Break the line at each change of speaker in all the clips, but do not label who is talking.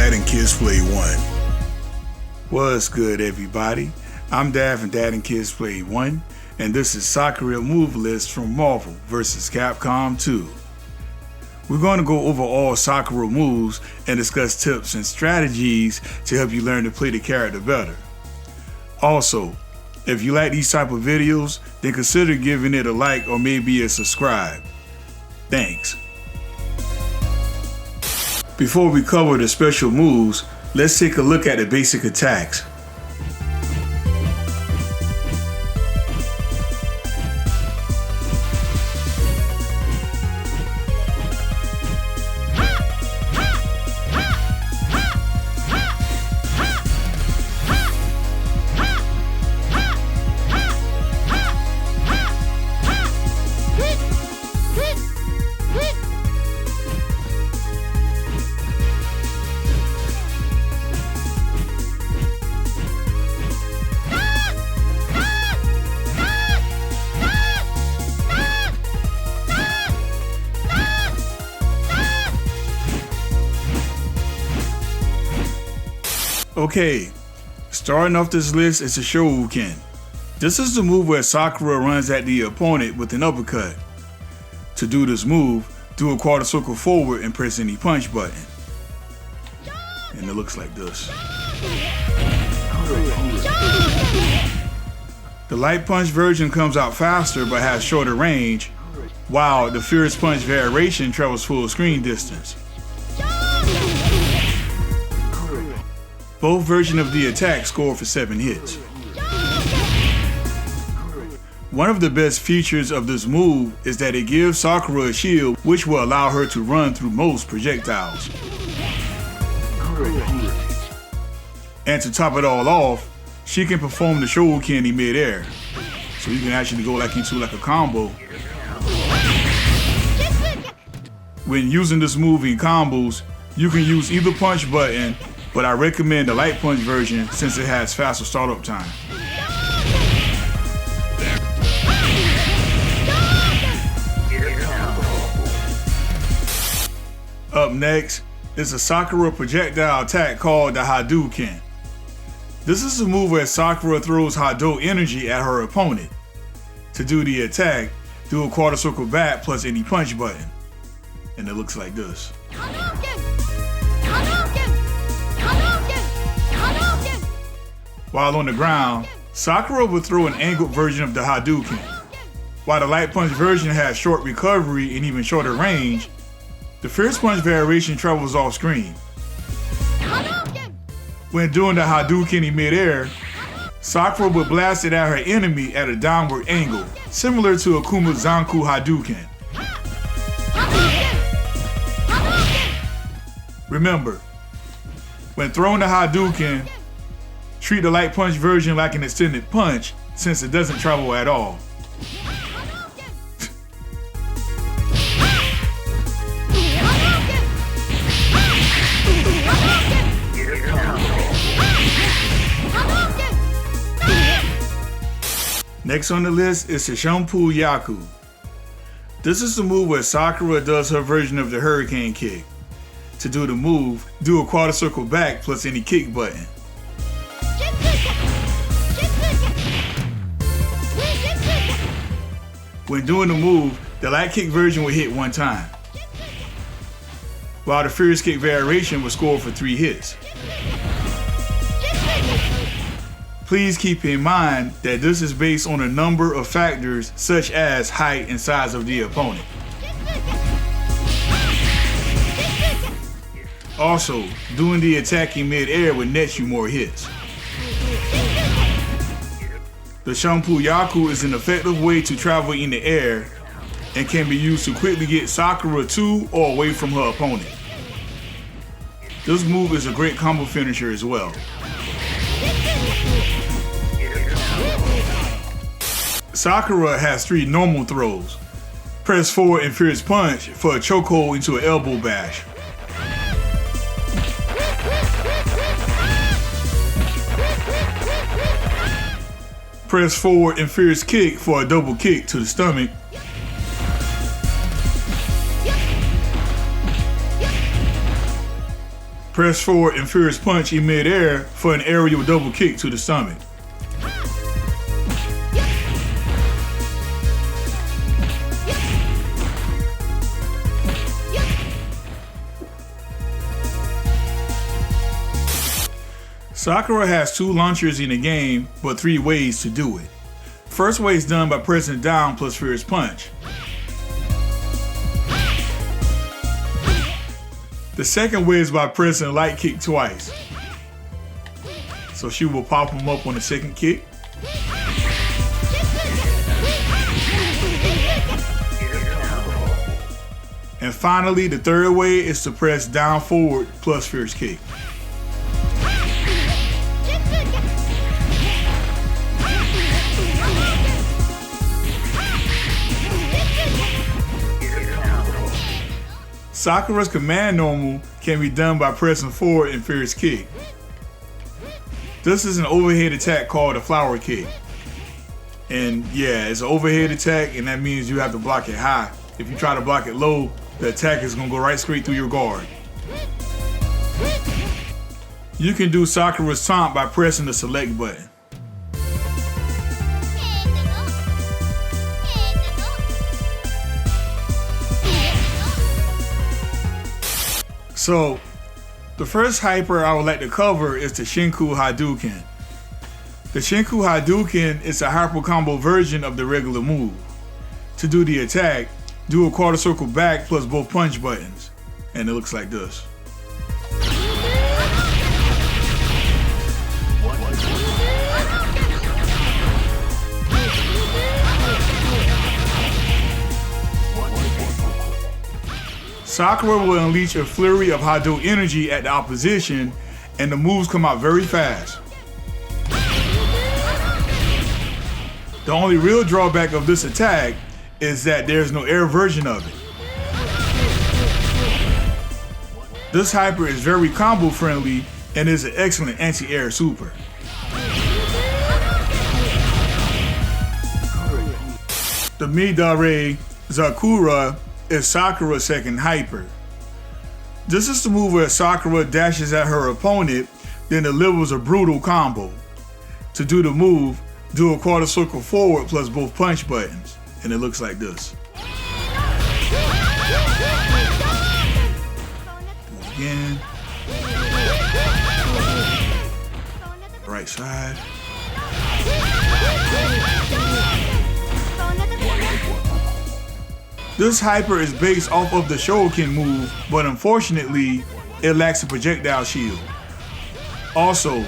Dad and Kids Play 1. What's good, everybody? I'm Dad from Dad and Kids Play 1, and this is Sakura move list from Marvel vs. Capcom 2. We're going to go over all Sakura moves and discuss tips and strategies to help you learn to play the character better. Also, if you like these type of videos, then consider giving it a like or maybe a subscribe. Thanks. Before we cover the special moves, let's take a look at the basic attacks. Okay, starting off this list is the Shouoken. This is the move where Sakura runs at the opponent with an uppercut. To do this move, do a quarter circle forward and press any punch button. And it looks like this. The light punch version comes out faster but has shorter range, while the fierce punch variation travels full screen distance. Both versions of the attack score for 7 hits. One of the best features of this move is that it gives Sakura a shield which will allow her to run through most projectiles. And to top it all off, she can perform the shuoken in midair. So you can actually go into a combo. When using this move in combos, you can use either punch button, but I recommend the light punch version since it has faster startup time. Up next is a Sakura projectile attack called the Hadouken. This is a move where Sakura throws Hadouken energy at her opponent. To do the attack, do a quarter circle back plus any punch button. And it looks like this. While on the ground, Sakura will throw an angled version of the Hadouken. While the light punch version has short recovery and even shorter range, the fierce punch variation travels off screen. When doing the Hadouken in midair, Sakura will blast it at her enemy at a downward angle, similar to Akuma's Zanku Hadouken. Remember, when throwing the Hadouken, treat the light punch version like an extended punch since it doesn't travel at all. Next on the list is the Shunpuu Kyaku. This is the move where Sakura does her version of the hurricane kick. To do the move, do a quarter circle back plus any kick button. When doing the move, the light kick version will hit 1 time, while the fierce kick variation will score for 3 hits. Please keep in mind that this is based on a number of factors such as height and size of the opponent. Also, doing the attack in mid-air will net you more hits. The Shunpuu Kyaku is an effective way to travel in the air and can be used to quickly get Sakura to or away from her opponent. This move is a great combo finisher as well. Sakura has 3 normal throws. Press forward and fierce punch for a chokehold into an elbow bash. Press forward and fierce kick for a double kick to the stomach. Press forward and fierce punch in midair for an aerial double kick to the stomach. Sakura has 2 launchers in the game, but 3 ways to do it. First way is done by pressing down plus fierce punch. The second way is by pressing light kick twice. So she will pop him up on the second kick. And finally, the third way is to press down forward plus fierce kick. Sakura's command normal can be done by pressing forward and fierce kick. This is an overhead attack called a flower kick. And yeah, it's an overhead attack, and that means you have to block it high. If you try to block it low, the attack is gonna go right straight through your guard. You can do Sakura's taunt by pressing the select button. So, the first hyper I would like to cover is the Shinkuu Hadouken. The Shinkuu Hadouken is a hyper combo version of the regular move. To do the attack, do a quarter circle back plus both punch buttons, and it looks like this. Sakura will unleash a flurry of Hadou energy at the opposition, and the moves come out very fast. The only real drawback of this attack is that there's no air version of it. This hyper is very combo friendly and is an excellent anti-air super. The Midare Zakura is Sakura's second hyper. This is the move where Sakura dashes at her opponent, then delivers a brutal combo. To do the move, do a quarter circle forward plus both punch buttons, and it looks like this. Do it again. Right side. This hyper is based off of the Shouoken move, but unfortunately, it lacks a projectile shield. Also,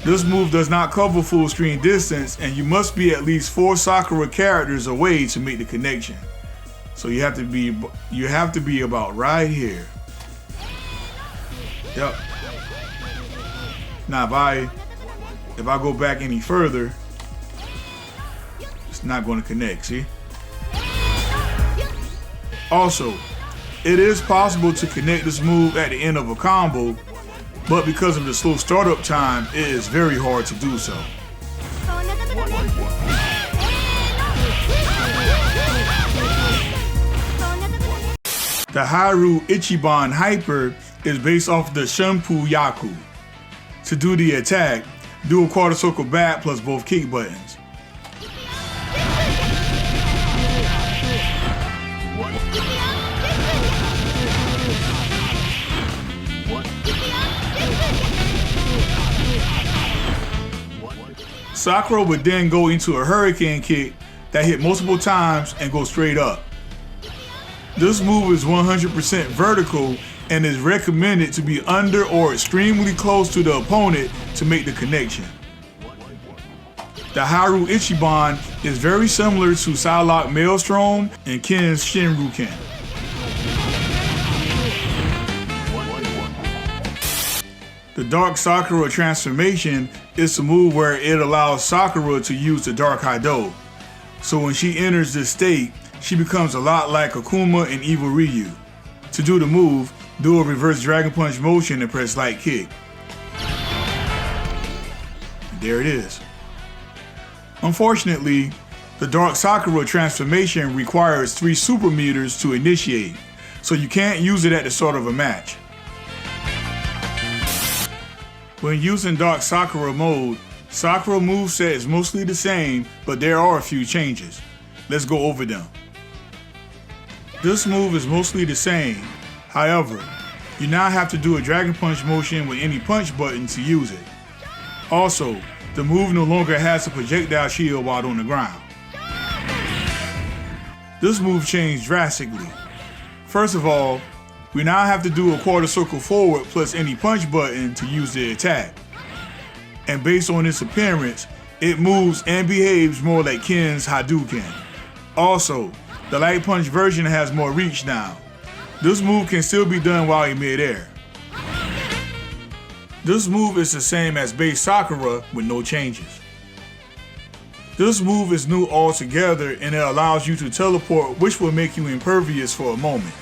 this move does not cover full screen distance, and you must be at least 4 Sakura characters away to make the connection. So you have to be about right here. Yep. Now if I go back any further, it's not going to connect, see? Also, it is possible to connect this move at the end of a combo, but because of the slow startup time, it is very hard to do so. The Haru Ichiban hyper is based off the Shunpuu Kyaku. To do the attack, do a quarter circle back plus both kick buttons. Sakura would then go into a hurricane kick that hit multiple times and go straight up. This move is 100% vertical and is recommended to be under or extremely close to the opponent to make the connection. The Haru Ichiban is very similar to Psylocke Maelstrom and Ken's Shinruken. The Dark Sakura transformation is a move where it allows Sakura to use the Dark Hadou. So when she enters this state, she becomes a lot like Akuma in Evil Ryu. To do the move, do a reverse Dragon Punch motion and press light kick. And there it is. Unfortunately, the Dark Sakura transformation requires 3 super meters to initiate, so you can't use it at the start of a match. When using Dark Sakura mode, Sakura moveset is mostly the same, but there are a few changes. Let's go over them. This move is mostly the same, however, you now have to do a Dragon Punch motion with any punch button to use it. Also, the move no longer has a projectile shield while on the ground. This move changed drastically. First of all, we now have to do a quarter circle forward plus any punch button to use the attack. And based on its appearance, it moves and behaves more like Ken's Hadouken. Also, the light punch version has more reach now. This move can still be done while in midair. This move is the same as base Sakura with no changes. This move is new altogether and it allows you to teleport, which will make you impervious for a moment.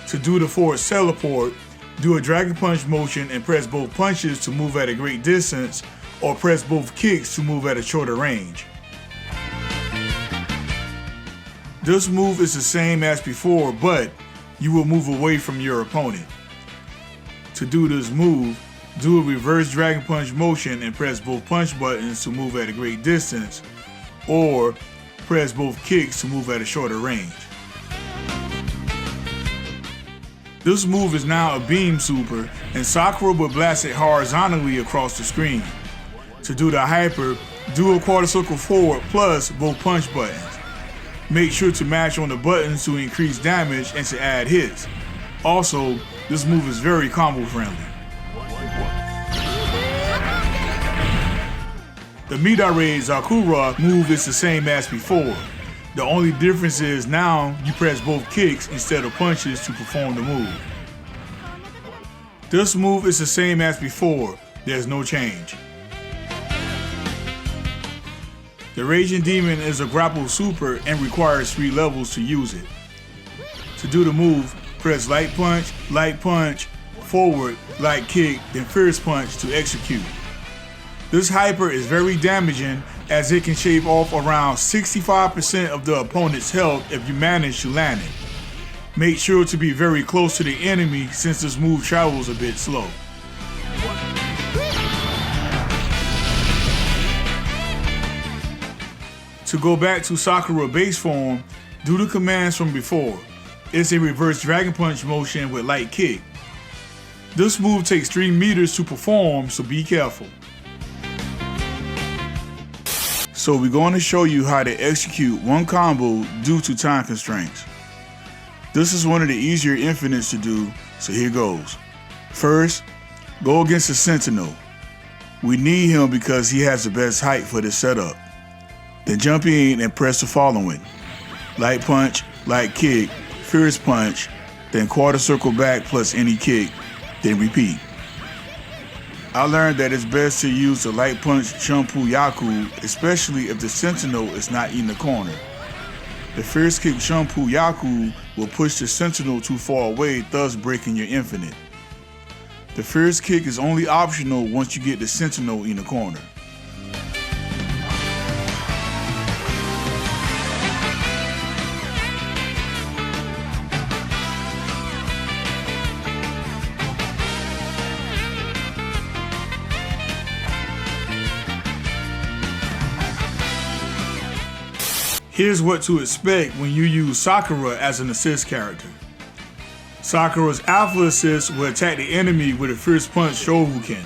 To do the force teleport, do a Dragon Punch motion and press both punches to move at a great distance, or press both kicks to move at a shorter range. This move is the same as before, but you will move away from your opponent. To do this move, do a reverse Dragon Punch motion and press both punch buttons to move at a great distance, or press both kicks to move at a shorter range. This move is now a beam super, and Sakura will blast it horizontally across the screen. To do the hyper, do a quarter circle forward plus both punch buttons. Make sure to match on the buttons to increase damage and to add hits. Also, this move is very combo friendly. The Midare Zakura move is the same as before. The only difference is now you press both kicks instead of punches to perform the move. This move is the same as before, there's no change. The Raging Demon is a grapple super and requires 3 levels to use it. To do the move, press light punch, forward, light kick, then fierce punch to execute. This hyper is very damaging as it can shave off around 65% of the opponent's health if you manage to land it. Make sure to be very close to the enemy since this move travels a bit slow. To go back to Sakura base form, do the commands from before. It's a reverse Dragon Punch motion with light kick. This move takes 3 meters to perform, so be careful. So we're going to show you how to execute one combo due to time constraints. This is one of the easier infinites to do, so here goes. First, go against the Sentinel. We need him because he has the best height for this setup. Then jump in and press the following. Light punch, light kick, fierce punch, then quarter circle back plus any kick, then repeat. I learned that it's best to use the light punch Shunpuu Kyaku, especially if the Sentinel is not in the corner. The fierce kick Shunpuu Kyaku will push the Sentinel too far away, thus breaking your infinite. The fierce kick is only optional once you get the Sentinel in the corner. Here's what to expect when you use Sakura as an assist character. Sakura's alpha assist will attack the enemy with a fierce punch Shouoken.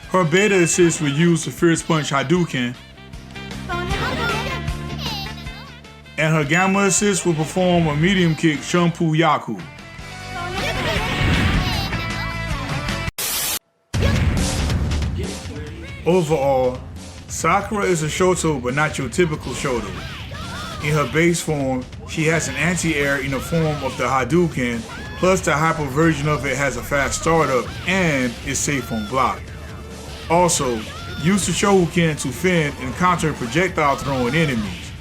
Her beta assist will use the fierce punch Hadouken. And her gamma assist will perform a medium kick Shunpuu Kyaku. Overall, Sakura is a Shoto, but not your typical Shoto. In her base form, she has an anti-air in the form of the Hadouken, plus the hyper version of it has a fast startup and is safe on block. Also, use the Shouoken to fend and counter projectile throwing enemies.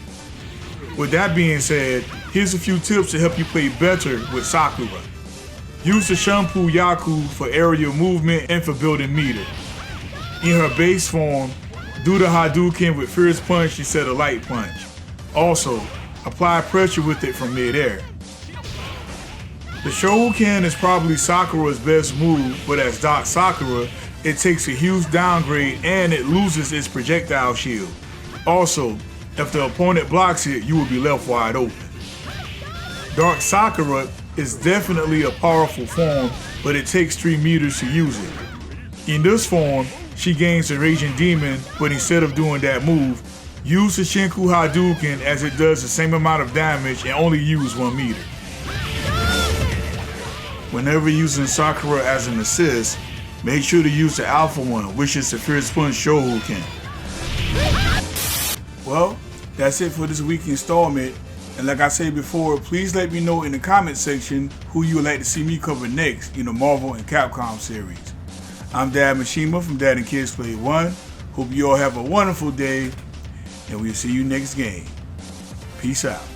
With that being said, here's a few tips to help you play better with Sakura. Use the Shunpuu Kyaku for aerial movement and for building meter. In her base form, do the Hadouken with fierce punch instead of light punch. Also, apply pressure with it from midair. The Shouoken is probably Sakura's best move, but as Doc Sakura, it takes a huge downgrade and it loses its projectile shield. Also, if the opponent blocks it, you will be left wide open. Dark Sakura is definitely a powerful form, but it takes 3 meters to use it. In this form, she gains the Raging Demon, but instead of doing that move, use the Shinkuu Hadouken as it does the same amount of damage and only use 1 meter. Whenever using Sakura as an assist, make sure to use the alpha one, which is the Fierce Punch Shouoken. Well, that's it for this week's installment. And like I said before, please let me know in the comment section who you would like to see me cover next in the Marvel and Capcom series. I'm Dad Mishima from Dad and Kids Play 1. Hope you all have a wonderful day, and we'll see you next game. Peace out.